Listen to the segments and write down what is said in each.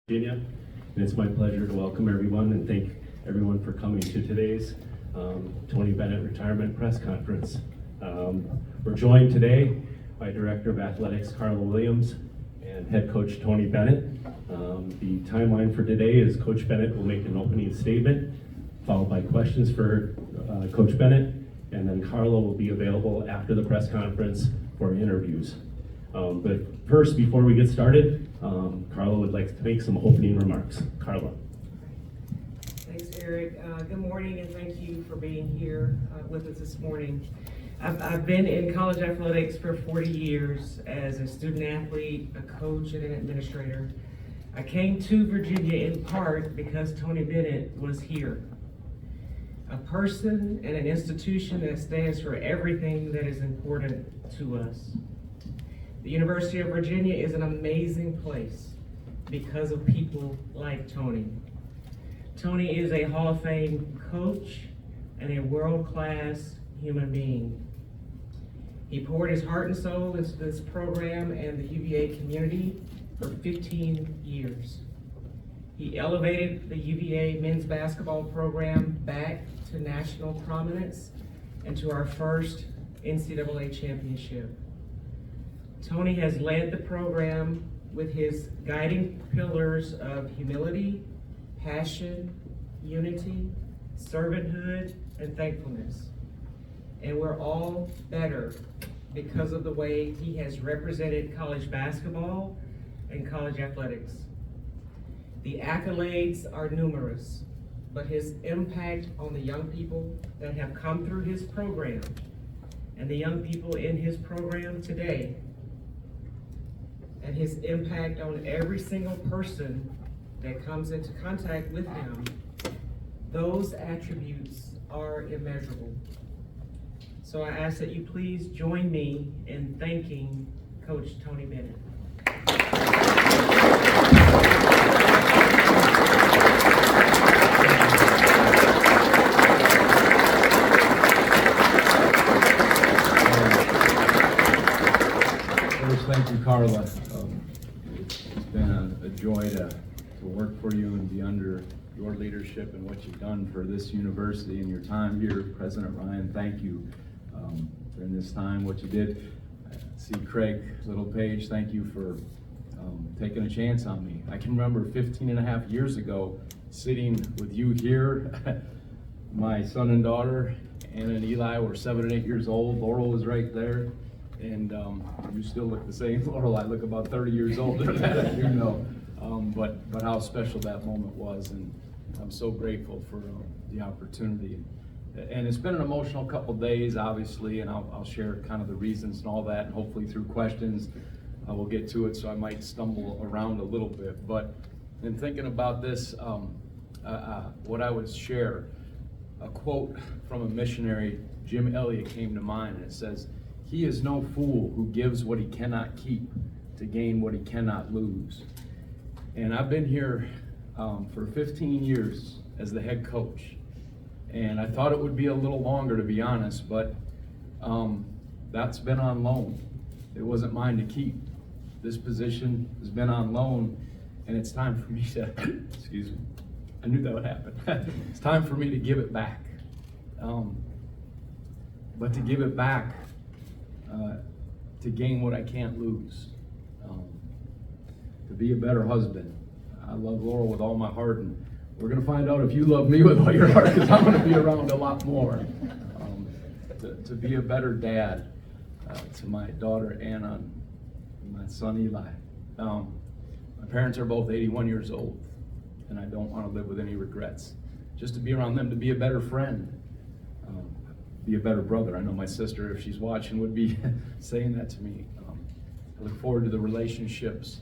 Virginia, and it's my pleasure to welcome everyone and thank everyone for coming to today's Tony Bennett Retirement Press Conference. We're joined today by Director of Athletics Carla Williams and Head Coach Tony Bennett. The timeline for today is Coach Bennett will make an opening statement, followed by questions for Coach Bennett, and then Carla will be available after the press conference for interviews. But first, before we get started, Carla would like to make some opening remarks. Carla. Thanks, Eric. Good morning, and thank you for being here with us this morning. I've been in college athletics for 40 years as a student athlete, a coach, and an administrator. I came to Virginia in part because Tony Bennett was here. A person and an institution that stands for everything that is important to us. The University of Virginia is an amazing place because of people like Tony. Tony is a Hall of Fame coach and a world-class human being. He poured his heart and soul into this program and the UVA community for 15 years. He elevated the UVA men's basketball program back to national prominence and to our first NCAA championship. Tony has led the program with his guiding pillars of humility, passion, unity, servanthood, and thankfulness. And we're all better because of the way he has represented college basketball and college athletics. The accolades are numerous, but his impact on the young people that have come through his program and the young people in his program today, and his impact on every single person that comes into contact with him, those attributes are immeasurable. So I ask that you please join me in thanking Coach Tony Bennett. First, thank you, Carla. It's been a joy to work for you and be under your leadership and what you've done for this university and your time here. President Ryan, thank you during this time, what you did. I see Craig Littlepage, thank you for taking a chance on me. I can remember 15 and a half years ago sitting with you here. My son and daughter, Anna and Eli, were 7 and 8 years old. Laurel was right there. And you still look the same, Laurel. I look about 30 years older than that, as you know. But how special that moment was, and I'm so grateful for the opportunity. And it's been an emotional couple days, obviously, and I'll share kind of the reasons and all that, and hopefully through questions we'll get to it, so I might stumble around a little bit. But in thinking about this, what I would share, a quote from a missionary, Jim Elliot, came to mind, and it says, "He is no fool who gives what he cannot keep to gain what he cannot lose." And I've been here for 15 years as the head coach. And I thought it would be a little longer, to be honest, but that's been on loan. It wasn't mine to keep. This position has been on loan, and it's time for me to, excuse me, I knew that would happen. It's time for me to give it back. But to give it back, to gain what I can't lose, to be a better husband. I love Laurel with all my heart, and we're going to find out if you love me with all your heart, because I'm going to be around a lot more. To be a better dad to my daughter Anna and my son Eli. My parents are both 81 years old, and I don't want to live with any regrets. Just to be around them, to be a better friend. Be a better brother. I know my sister, if she's watching, would be saying that to me. I look forward to the relationships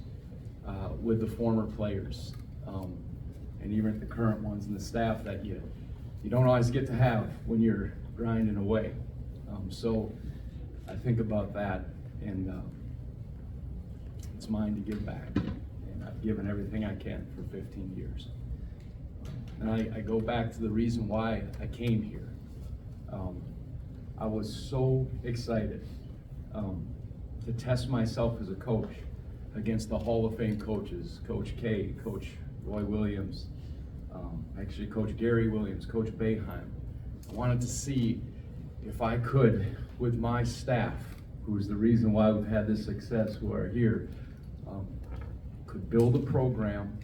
with the former players, and even the current ones and the staff that you don't always get to have when you're grinding away. So I think about that, and it's mine to give back. And I've given everything I can for 15 years. And I go back to the reason why I came here. I was so excited to test myself as a coach. against the Hall of Fame coaches, Coach K, Coach Roy Williams, actually Coach Gary Williams, Coach Boeheim. I wanted to see if I could, with my staff, who's the reason why we've had this success, who are here, could build a program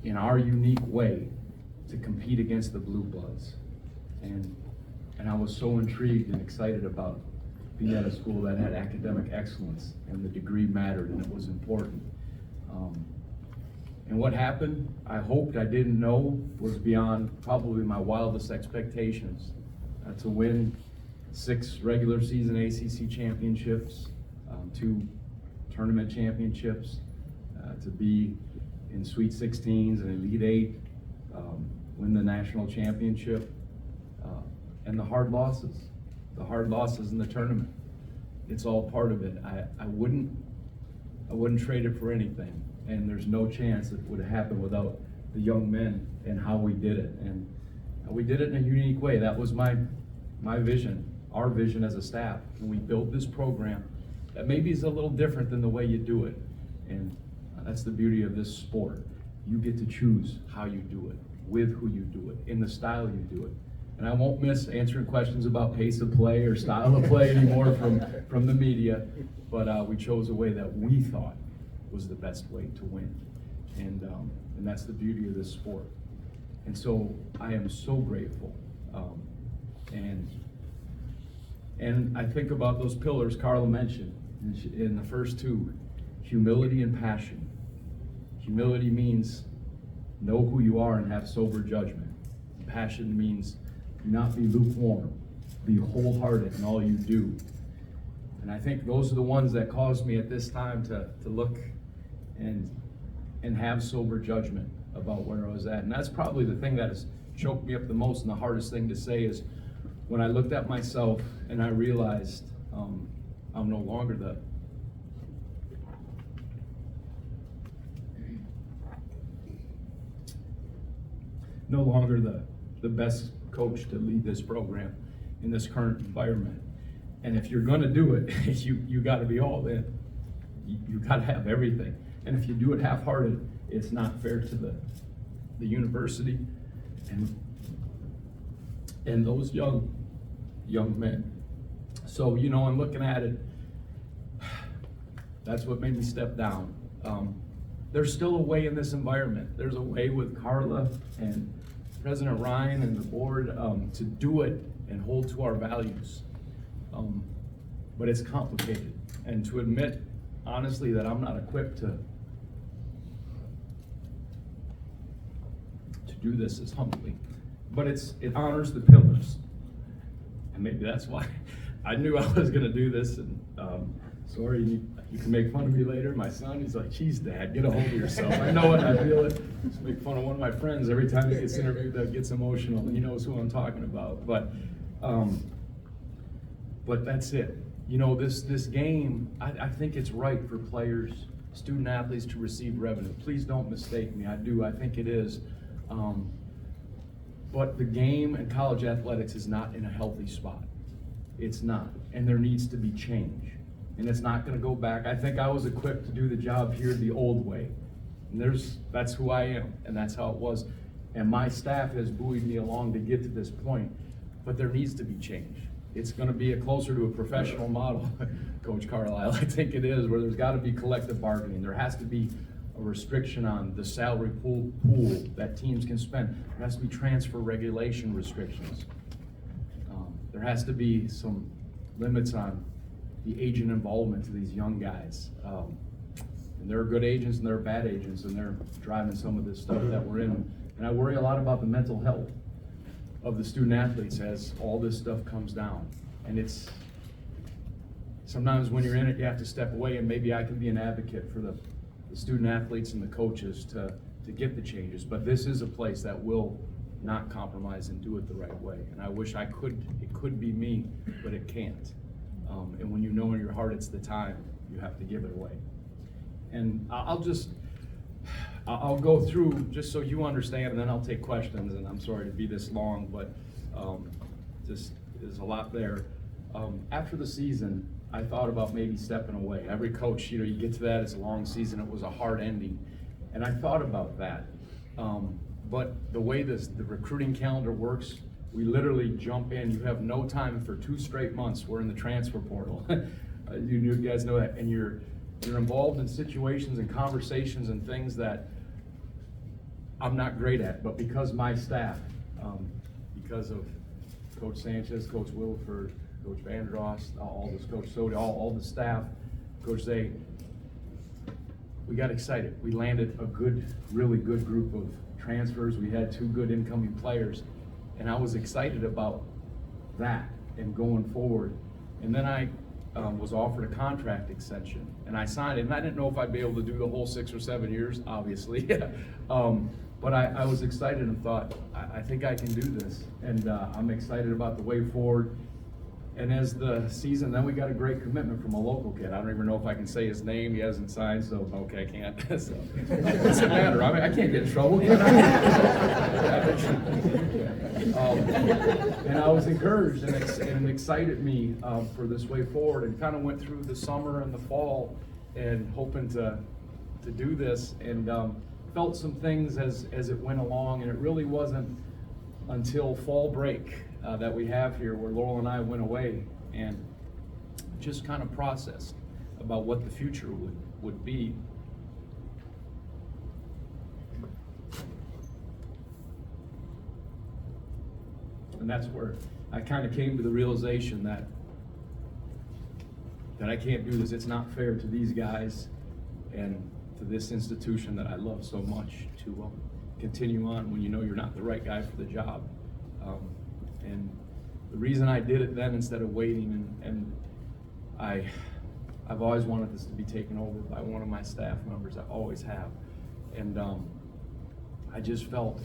in our unique way to compete against the Blue Bloods. And I was so intrigued and excited about being at a school that had academic excellence, and the degree mattered and it was important. And what happened, I hoped I didn't know, was beyond probably my wildest expectations. To win 6 regular season ACC championships, 2 tournament championships, to be in Sweet 16s and Elite 8, win the national championship, and the hard losses in the tournament. It's all part of it. I wouldn't trade it for anything, and there's no chance it would have happened without the young men and how we did it. And we did it in a unique way. That was my vision, our vision as a staff. And we built this program that maybe is a little different than the way you do it. And that's the beauty of this sport. You get to choose how you do it, with who you do it, in the style you do it. And I won't miss answering questions about pace of play or style of play anymore from the media, but we chose a way that we thought was the best way to win. And that's the beauty of this sport. And so I am so grateful. And I think about those pillars Carla mentioned in the first 2, humility and passion. Humility means know who you are and have sober judgment. Passion means not be lukewarm, be wholehearted in all you do. And I think those are the ones that caused me at this time to look and have sober judgment about where I was at. And that's probably the thing that has choked me up the most, and the hardest thing to say is when I looked at myself and I realized I'm no longer the best coach to lead this program in this current environment. And if you're going to do it, you got to be all in. You got to have everything. And if you do it half-hearted, it's not fair to the university and those young men. So, I'm looking at it. That's what made me step down. There's still a way in this environment. There's a way with Carla and President Ryan and the board to do it and hold to our values. But it's complicated. And to admit, honestly, that I'm not equipped to do this is humbling. But it honors the pillars. And maybe that's why I knew I was going to do this. And sorry, you can make fun of me later. My son, he's like, geez, Dad, get a hold of yourself. I know it, I feel it. Just make fun of one of my friends every time he gets interviewed that gets emotional, and he knows who I'm talking about. But that's it. This game, I think it's right for players, student athletes to receive revenue. Please don't mistake me. I do. I think it is. But the game and college athletics is not in a healthy spot. It's not. And there needs to be change. And it's not going to go back. I think I was equipped to do the job here the old way. And that's who I am, and that's how it was. And my staff has buoyed me along to get to this point. But there needs to be change. It's going to be closer to a professional model, Coach Carlisle. I think it is, where there's got to be collective bargaining. There has to be a restriction on the salary pool that teams can spend. There has to be transfer regulation restrictions. There has to be some limits on the agent involvement to these young guys. And there are good agents and there are bad agents, and they're driving some of this stuff that we're in. And I worry a lot about the mental health of the student athletes as all this stuff comes down. And it's sometimes when you're in it, you have to step away, and maybe I can be an advocate for the student athletes and the coaches to get the changes. But this is a place that will not compromise and do it the right way. And I wish it could be me, but it can't. And when you know in your heart it's the time, you have to give it away. And I'll go through just so you understand, and then I'll take questions. And I'm sorry to be this long, but just there's a lot there. After the season, I thought about maybe stepping away. Every coach, you get to that, it's a long season, it was a hard ending. And I thought about that. But the way the recruiting calendar works, we literally jump in. You have no time for 2 straight months. We're in the transfer portal. You guys know that. And you're involved in situations and conversations and things that I'm not great at. But because my staff, because of Coach Sanchez, Coach Wilford, Coach Vandross, all this, Coach Soda, all the staff, Coach Zay, we got excited. We landed a really good group of transfers. We had 2 good incoming players, and I was excited about that and going forward. And then I was offered a contract extension, and I signed it. And I didn't know if I'd be able to do the whole 6 or 7 years, obviously. But I was excited and thought, I think I can do this, and I'm excited about the way forward. And as the season, then we got a great commitment from a local kid. I don't even know if I can say his name. He hasn't signed, so okay, I can't. So, it doesn't matter. I mean, I can't get in trouble. Can I? And I was encouraged, and it excited me for this way forward, and kind of went through the summer and the fall and hoping to do this, and felt some things as it went along. And it really wasn't until fall break that we have here, where Laurel and I went away and just kind of processed about what the future would be. And that's where I kind of came to the realization that I can't do this. It's not fair to these guys and to this institution that I love so much to continue on when you know you're not the right guy for the job. And the reason I did it then instead of waiting, and I've always wanted this to be taken over by one of my staff members. I always have. And I just felt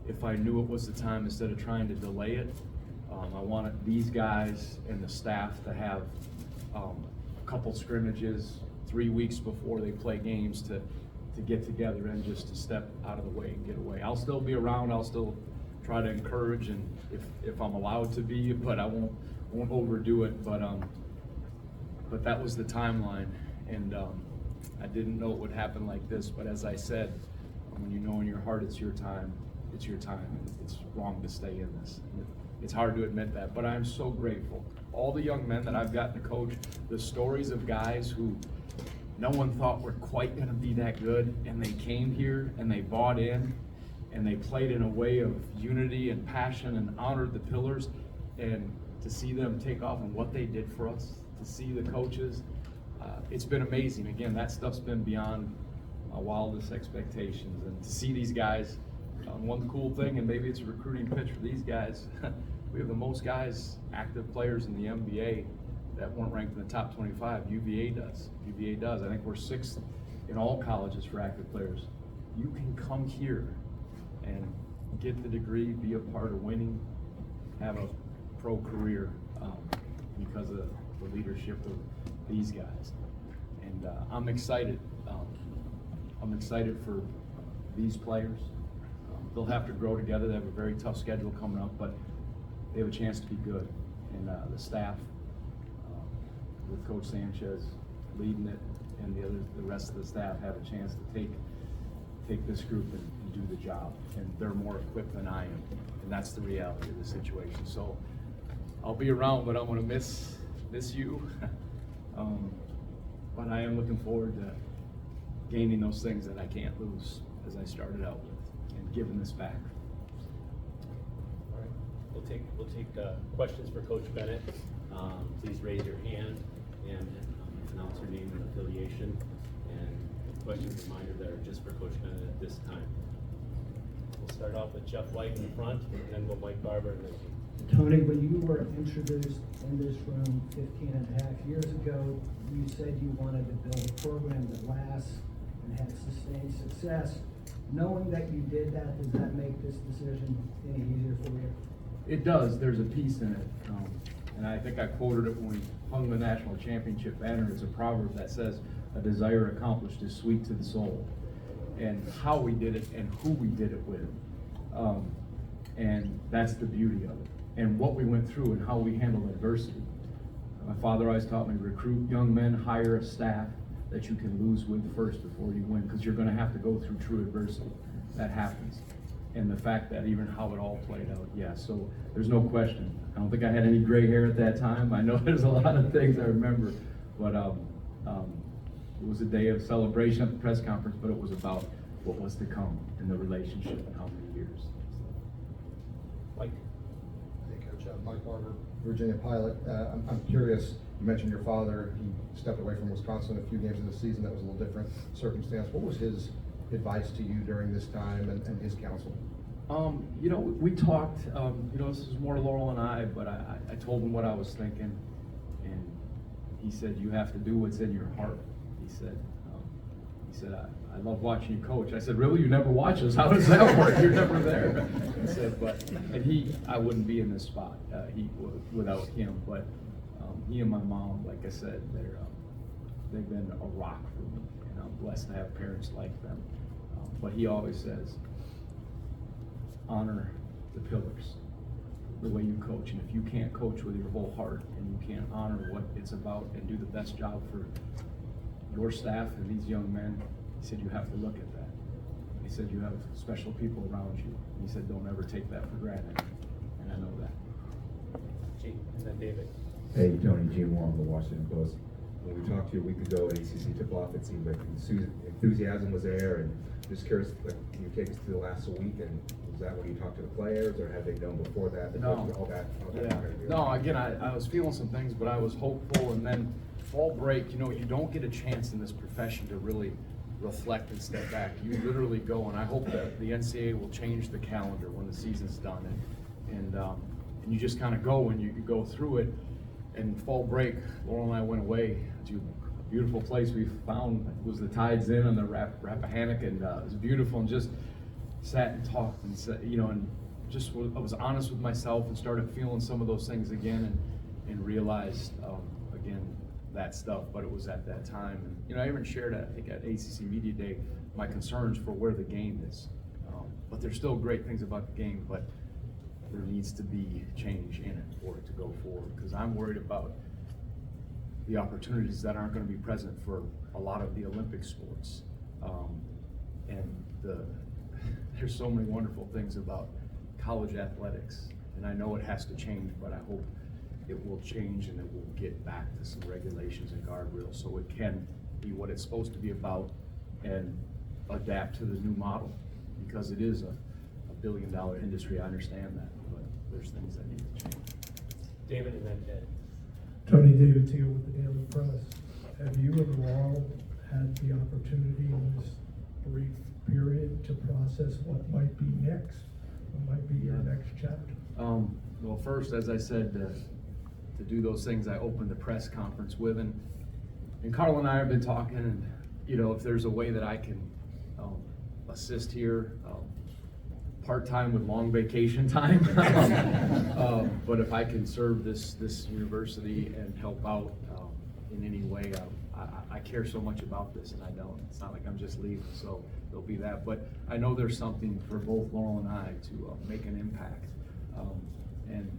if I knew it was the time, instead of trying to delay it, I wanted these guys and the staff to have a couple scrimmages 3 weeks before they play games to get together and just to step out of the way and get away. I'll still be around. I'll still try to encourage, and if I'm allowed to be, but I won't overdo it. But that was the timeline, and I didn't know it would happen like this. But as I said, when you know in your heart it's your time, it's your time, and it's wrong to stay in this. It's hard to admit that, but I'm so grateful. All the young men that I've gotten to coach, the stories of guys who no one thought were quite going to be that good, and they came here and they bought in, and they played in a way of unity and passion and honored the pillars, and to see them take off and what they did for us, to see the coaches, it's been amazing. Again, that stuff's been beyond my wildest expectations, and to see these guys, one cool thing, and maybe it's a recruiting pitch for these guys, we have the most guys, active players in the NBA that weren't ranked in the top 25. UVA does. UVA does. I think we're 6th in all colleges for active players. You can come here and get the degree, be a part of winning, have a pro career because of the leadership of these guys. And I'm excited. I'm excited for these players. They'll have to grow together. They have a very tough schedule coming up, but they have a chance to be good. And the staff, with Coach Sanchez leading it, and the rest of the staff have a chance to take this group and do the job. And they're more equipped than I am, and that's the reality of the situation. So I'll be around, but I'm going to miss you. But I am looking forward to gaining those things that I can't lose, as I started out with, and giving this back. All right, we'll take questions for Coach Bennett. Please raise your hand and announce your name and affiliation. And questions, reminder, that are just for Coach Bennett at this time. We'll start off with Jeff White in the front, and then we'll Mike Barber. And then Tony, when you were introduced in this room 15 and a half years ago, you said you wanted to build a program that lasts and has sustained success. Knowing that you did that, does that make this decision any easier for you? It does. There's a piece in it. And I think I quoted it when we hung the national championship banner. It's a proverb that says, "A desire accomplished is sweet to the soul." And how we did it and who we did it with. And that's the beauty of it. And what we went through and how we handled adversity. My father always taught me, recruit young men, hire a staff that you can lose with first before you win, because you're gonna have to go through true adversity. That happens. And the fact that even how it all played out, yeah, so there's no question. I don't think I had any gray hair at that time. I know there's a lot of things I remember, but it was a day of celebration at the press conference, but it was about what was to come in the relationship and how many years. Mike? Hey, Coach, Mike Barber, Virginia Pilot. I'm curious, you mentioned your father, he stepped away from Wisconsin a few games of the season, that was a little different circumstance. What was his advice to you during this time and his counsel? You know, we talked, you know, this is more Laurel and I, but I told him what I was thinking, and he said, you have to do what's in your heart. He said, I love watching you coach. I said, really? You never watch us? How does that work? You're never there. He said, I wouldn't be in this spot without him. But he and my mom, like I said, they've been a rock for me, and I'm blessed to have parents like them. But he always says, honor the pillars, the way you coach. And if you can't coach with your whole heart and you can't honor what it's about and do the best job for your staff and these young men, he said, you have to look at that. He said, you have special people around you. And he said, don't ever take that for granted. And I know that. Gene, and then David. Hey, Tony, Gene Wong, the Washington Post. When we talked to you a week ago and ACC took off, it seemed like enthusiasm was there, and just curious, like, can you take us to the last week, and was that when you talked to the players, or had they known before that? No. All that Yeah. No, again, I was feeling some things, but I was hopeful, and then fall break, you know, you don't get a chance in this profession to really reflect and step back. You literally go, and I hope that the NCAA will change the calendar when the season's done, and you just kind of go and you go through it. And fall break, Laurel and I went away to a beautiful place we found. It was the Tides Inn on the Rappahannock, and it was beautiful, and just sat and talked and said, you know, and just I was honest with myself and started feeling some of those things again, and realized again that stuff. But it was at that time, and you know, I even shared I think at ACC Media Day my concerns for where the game is. But there's still great things about the game, but there needs to be change in it for it to go forward, because I'm worried about the opportunities that aren't going to be present for a lot of the Olympic sports. And there's so many wonderful things about college athletics, and I know it has to change, but I hope it will change and it will get back to some regulations and guardrails so it can be what it's supposed to be about and adapt to the new model, because it is a billion-dollar industry. I understand that, but there's things that need to change. David, and then Ed. Tony David Teal with the Daily Press. Have you and Laurel had the opportunity in this brief period to process what might be next? What might be your next chapter? Well, first, as I said, to do those things, I opened the press conference with, and Carl and I have been talking, and you know, if there's a way that I can assist here, part-time with long vacation time. But if I can serve this university and help out in any way, I care so much about this, and I don't. It's not like I'm just leaving, so there'll be that. But I know there's something for both Laurel and I to make an impact and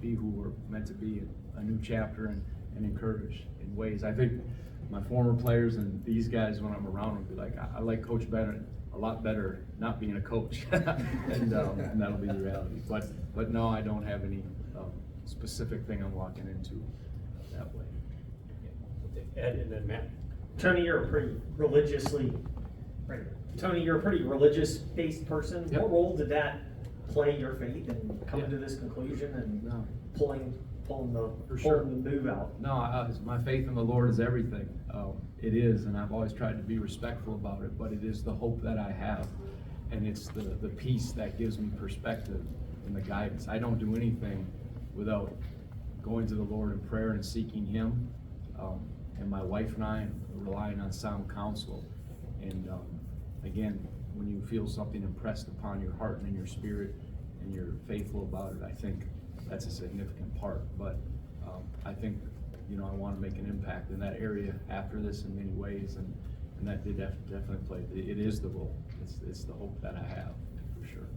be who we're meant to be, a new chapter, and encourage in ways. I think my former players and these guys, when I'm around them, be like, I like Coach Bennett a lot better not being a coach, and that'll be the reality. But no, I don't have any specific thing I'm walking into that way. Ed, and then Matt. Tony, you're a pretty religious-based person. Yep. What role did that play your faith in coming to this conclusion and No. pulling For sure. the move out? No, my faith in the Lord is everything. It is, and I've always tried to be respectful about it, but it is the hope that I have, and it's the peace that gives me perspective and the guidance. I don't do anything without going to the Lord in prayer and seeking Him, and my wife and I relying on sound counsel. And again, when you feel something impressed upon your heart and in your spirit, and you're faithful about it, I think that's a significant part. But I think, you know, I want to make an impact in that area after this in many ways, and that did definitely play. It is the role. It's the hope that I have, for sure.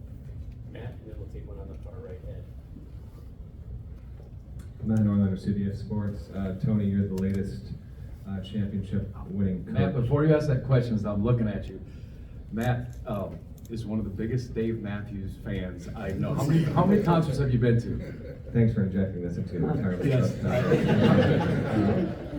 Matt, and then we'll take one on the far right, Ed. Matt Norlander, CBS Sports. Tony, you're the latest championship winning coach. Matt, before you ask that question, as I'm looking at you, Matt is one of the biggest Dave Matthews fans I know. How many concerts have you been to? Thanks for injecting this into your retirement Yes. trust.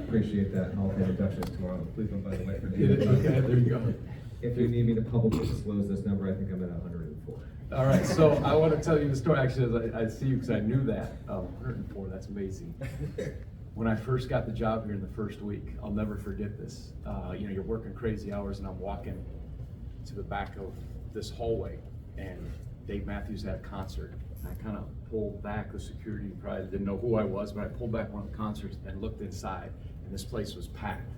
Appreciate that. Hall of Fame induction is tomorrow in Cleveland, by the way, for David. Okay, there you go. If you need me to publicly disclose this number, I think I'm at 104. All right, so I want to tell you the story, actually, as I see you, because I knew that. 104, that's amazing. When I first got the job here in the first week, I'll never forget this. You're working crazy hours, and I'm walking to the back of this hallway, and Dave Matthews had a concert. And I kind of pulled back, the security probably didn't know who I was, but I pulled back one of the concerts and looked inside, and this place was packed.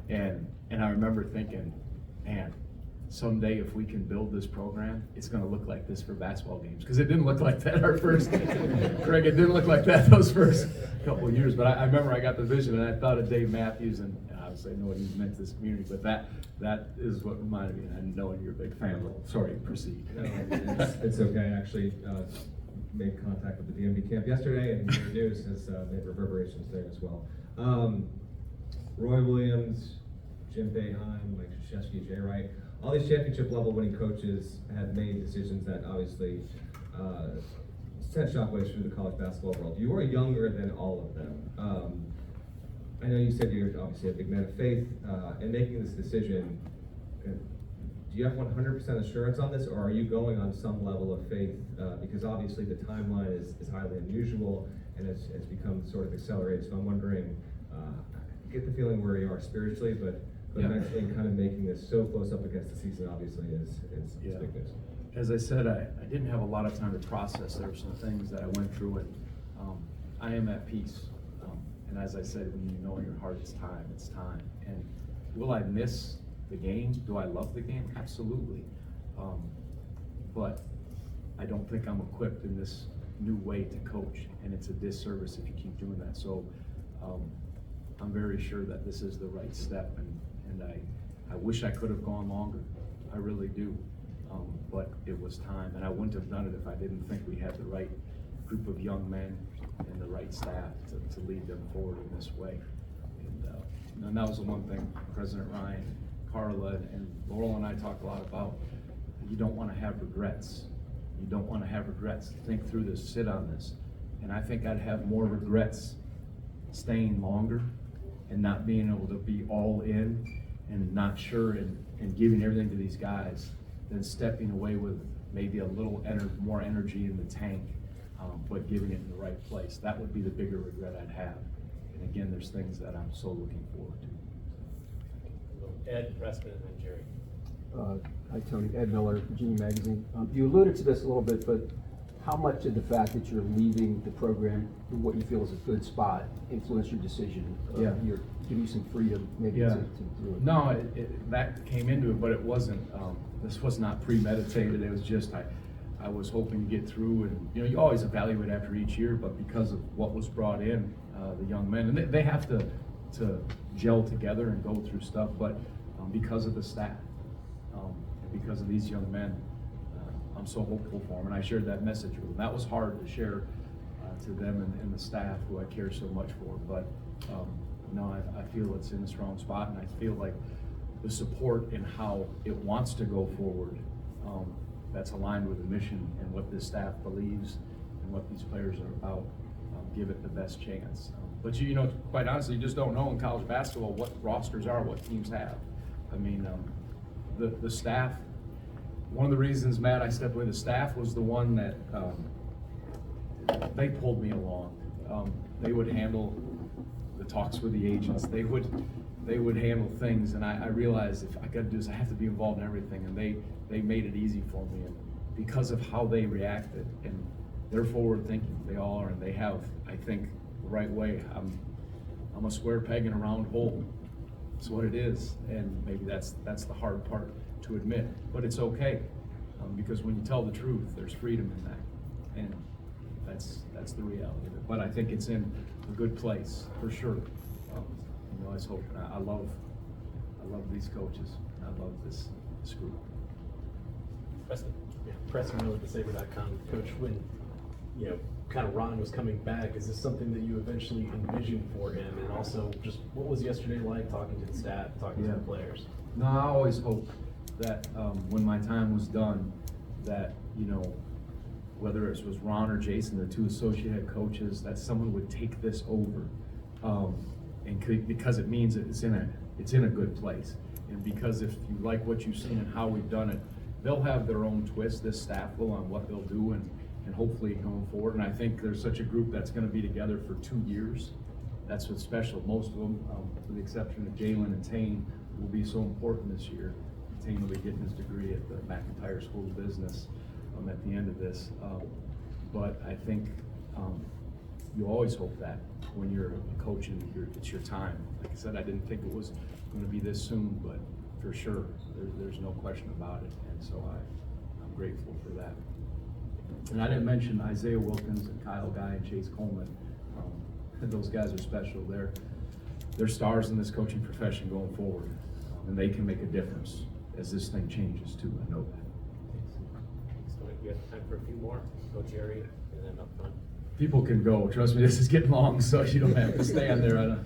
And I remember thinking, man, someday if we can build this program, it's gonna look like this for basketball games. Because it didn't look like that our first, Craig, it didn't look like that those first couple of years. But I remember I got the vision, and I thought of Dave Matthews, and obviously I know what he's meant to this community, but that is what reminded me, and knowing you're a big fan. Sorry, proceed. No, it's okay. I actually made contact with the DMV camp yesterday, and your news has made reverberations there as well. Roy Williams, Jim Boeheim, Mike Krzyzewski, Jay Wright, all these championship level winning coaches have made decisions that obviously sent shockwaves through the college basketball world. You are younger than all of them. I know you said you're obviously a big man of faith in making this decision. Do you have 100% assurance on this, or are you going on some level of faith? Because obviously the timeline is highly unusual and has become sort of accelerated. So I'm wondering, I get the feeling where you are spiritually, but Yeah. mentally kind of making this so close up against the season obviously is Yeah. big news. As I said, I didn't have a lot of time to process. There were some things that I went through, and I am at peace. And as I said, when you know in your heart it's time, it's time. And will I miss the games? Do I love the game? Absolutely. But I don't think I'm equipped in this new way to coach, and it's a disservice if you keep doing that. So I'm very sure that this is the right step, and I wish I could have gone longer. I really do. But it was time, and I wouldn't have done it if I didn't think we had the right group of young men and the right staff to lead them forward in this way. And that was the one thing President Ryan, Carla, and Laurel and I talked a lot about. You don't want to have regrets. You don't want to have regrets. Think through this, sit on this. And I think I'd have more regrets staying longer and not being able to be all in and not sure and giving everything to these guys than stepping away with maybe a little more energy in the tank, but giving it in the right place. That would be the bigger regret I'd have. And again, there's things that I'm so looking forward to. Ed, Preston, and then Jerry. Hi, Tony. Ed Miller, Virginia Magazine. You alluded to this a little bit, but how much did the fact that you're leaving the program in what you feel is a good spot influence your decision? Give you some freedom maybe to do it? No, that came into it, but it wasn't. This was not premeditated. It was just I was hoping to get through, and you always evaluate after each year, but because of what was brought in, the young men, and they have to gel together and go through stuff, but because of the staff, and because of these young men, I'm so hopeful for them, and I shared that message with them. That was hard to share to them and the staff who I care so much for, but no, I feel it's in a strong spot, and I feel like the support and how it wants to go forward, that's aligned with the mission and what this staff believes and what these players are about, give it the best chance. But quite honestly, you just don't know in college basketball what rosters are, what teams have. I mean, the staff, one of the reasons, Matt, I stepped away, the staff was the one that, they pulled me along. They would handle the talks with the agents. They would handle things, and I realized if I got to do this, I have to be involved in everything, and they made it easy for me. And because of how they reacted, and they're forward thinking, they all are, and they have, I think, the right way. I'm a square peg in a round hole. It's what it is, and maybe that's the hard part to admit, but it's okay, because when you tell the truth, there's freedom in that, and that's the reality of it. But I think it's in a good place for sure. I was hoping. I love these coaches. I love this group. Preston. Yeah, Preston Miller, thesaber.com. Coach, when you know, kind of Ron was coming back, is this something that you eventually envisioned for him? And also, just what was yesterday like talking to the staff, talking to the players? No, I always hoped that when my time was done, that, you know, whether it was Ron or Jason, the two associate head coaches, that someone would take this over. Because it means it's in a good place. And because if you like what you've seen and how we've done it, they'll have their own twist, this staff will, on what they'll do and hopefully going forward. And I think there's such a group that's gonna be together for 2 years. That's what's special. Most of them, with the exception of Jalen and Tane, will be so important this year. Tane will be getting his degree at the McIntyre School of Business at the end of this. But I think you always hope that when you're coaching, it's your time. Like I said, I didn't think it was going to be this soon, but for sure, there's no question about it. And so I'm grateful for that. And I didn't mention Isaiah Wilkins and Kyle Guy and Chase Coleman. Those guys are special. They're stars in this coaching profession going forward, and they can make a difference as this thing changes too. I know that. So we have time for a few more. Go Jerry, and then up front. People can go. Trust me, this is getting long, so you don't have to stand there.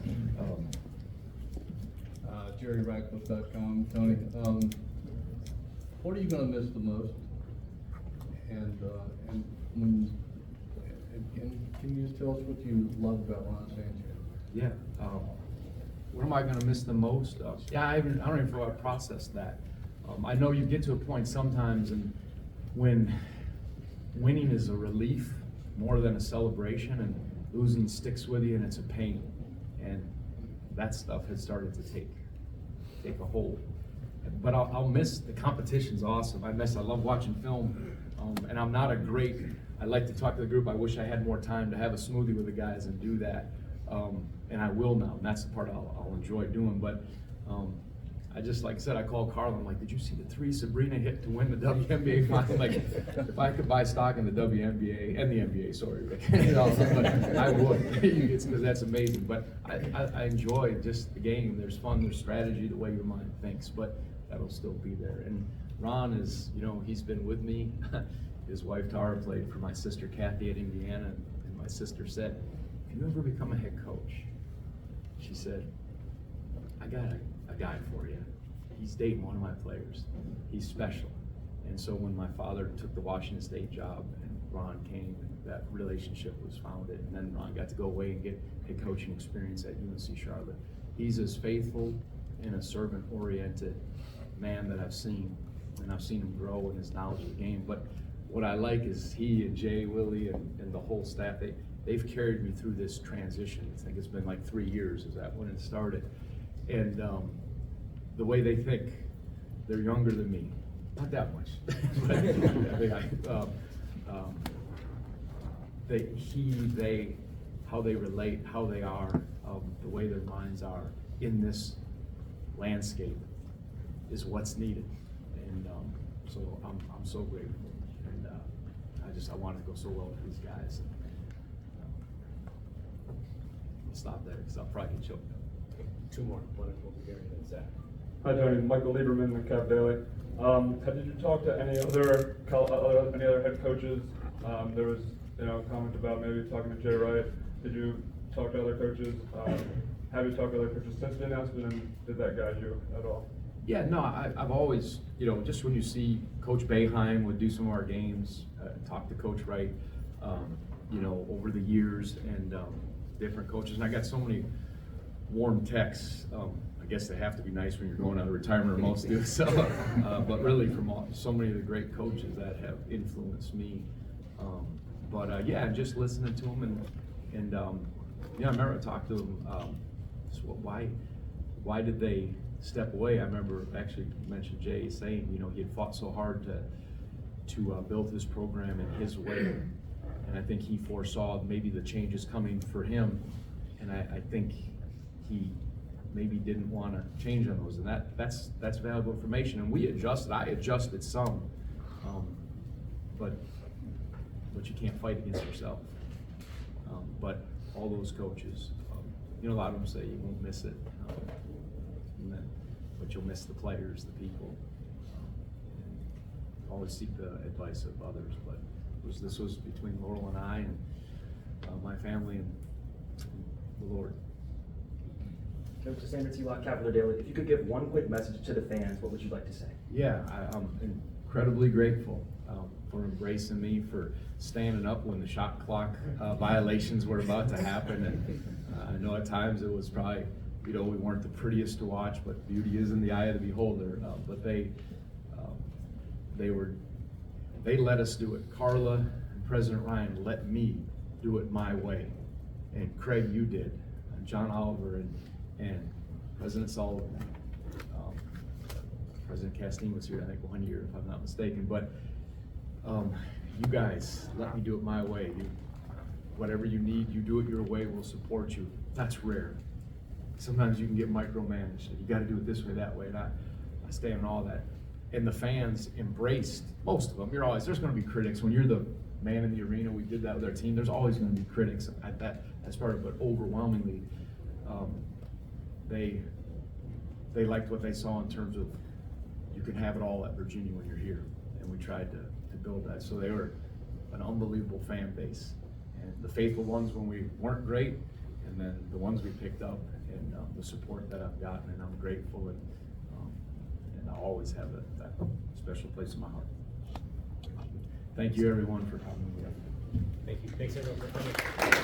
JerryRackcliffe.com. Tony, what are you going to miss the most? And can you just tell us what you love about Ron Sanchez? Yeah. What am I going to miss the most? I don't even know how to process that. I know you get to a point sometimes, and when winning is a relief more than a celebration, and losing sticks with you, and it's a pain. And that stuff has started to take a hold. But I'll miss the competition's awesome. I love watching film, and I'm not a great. I like to talk to the group. I wish I had more time to have a smoothie with the guys and do that, and I will now. And that's the part I'll enjoy doing. But I just, like I said, I called Carl. I'm like, did you see the 3 Sabrina hit to win the WNBA final? Like, if I could buy stock in the WNBA and the NBA, sorry, Rick, but I would. It's because that's amazing. But I enjoy just the game. There's fun. There's strategy. The way your mind thinks, but that'll still be there. And Ron is, you know, he's been with me. His wife Tara played for my sister Kathy at Indiana, and my sister said, "If you ever become a head coach," she said, "I got a guy for you. He's dating one of my players. He's special." And so when my father took the Washington State job and Ron came, that relationship was founded. And then Ron got to go away and get head coaching experience at UNC Charlotte. He's as faithful and a servant-oriented man that I've seen, and I've seen him grow in his knowledge of the game. But what I like is he and Jay, Willie, and the whole staff, they've carried me through this transition. I think it's been like 3 years, is that when it started. And the way they think, they're younger than me. Not that much. But how they relate, how they are, the way their minds are in this landscape is what's needed. And so I'm so grateful. And I want to go so well with these guys. I'll stop there because I'll probably get choked up. 2 more. One will be Gary, then Zach. Hi Tony, Michael Lieberman with Cap Daily. Did you talk to any other head coaches? There was a comment about maybe talking to Jay Wright. Did you talk to other coaches? Have you talked to other coaches since the announcement, and did that guide you at all? Yeah, no, I've always, just when you see Coach Boeheim would do some of our games, talk to Coach Wright, over the years, and different coaches. And I got so many warm texts. I guess they have to be nice when you're going out of retirement, or most do. So, but really from so many of the great coaches that have influenced me. Yeah, just listening to them, and I remember I talked to them. Why did they step away? I remember actually you mentioned Jay saying, he had fought so hard to build his program in his way, and I think he foresaw maybe the changes coming for him, and I think he maybe didn't want to change on those, and that's valuable information. And I adjusted some, but you can't fight against yourself. But all those coaches, a lot of them say you won't miss it, but you'll miss the players, the people. And always seek the advice of others, but This was between Laurel and I and my family and the Lord. Coach Sandra T. Locke, Cavalier Daily. If you could give one quick message to the fans, what would you like to say? Yeah, I'm incredibly grateful for embracing me, for standing up when the shot clock violations were about to happen. And I know at times it was probably, we weren't the prettiest to watch, but beauty is in the eye of the beholder. But they let us do it. Carla and President Ryan let me do it my way. And Craig, you did. And John Oliver and President Sullivan. President Castine was here, I think, 1 year, if I'm not mistaken. But you guys let me do it my way. Whatever you need, you do it your way, we'll support you. That's rare. Sometimes you can get micromanaged. You got to do it this way, that way. And I stand on all that. And the fans embraced, most of them. There's going to be critics. When you're the man in the arena, we did that with our team, there's always going to be critics. That's part of it, but overwhelmingly, they liked what they saw in terms of you can have it all at Virginia when you're here. And we tried to build that. So they were an unbelievable fan base. And the faithful ones when we weren't great, and then the ones we picked up, and the support that I've gotten, and I'm grateful, and I always have that special place in my heart. Thank you everyone for coming. Thank you. Thanks everyone for coming.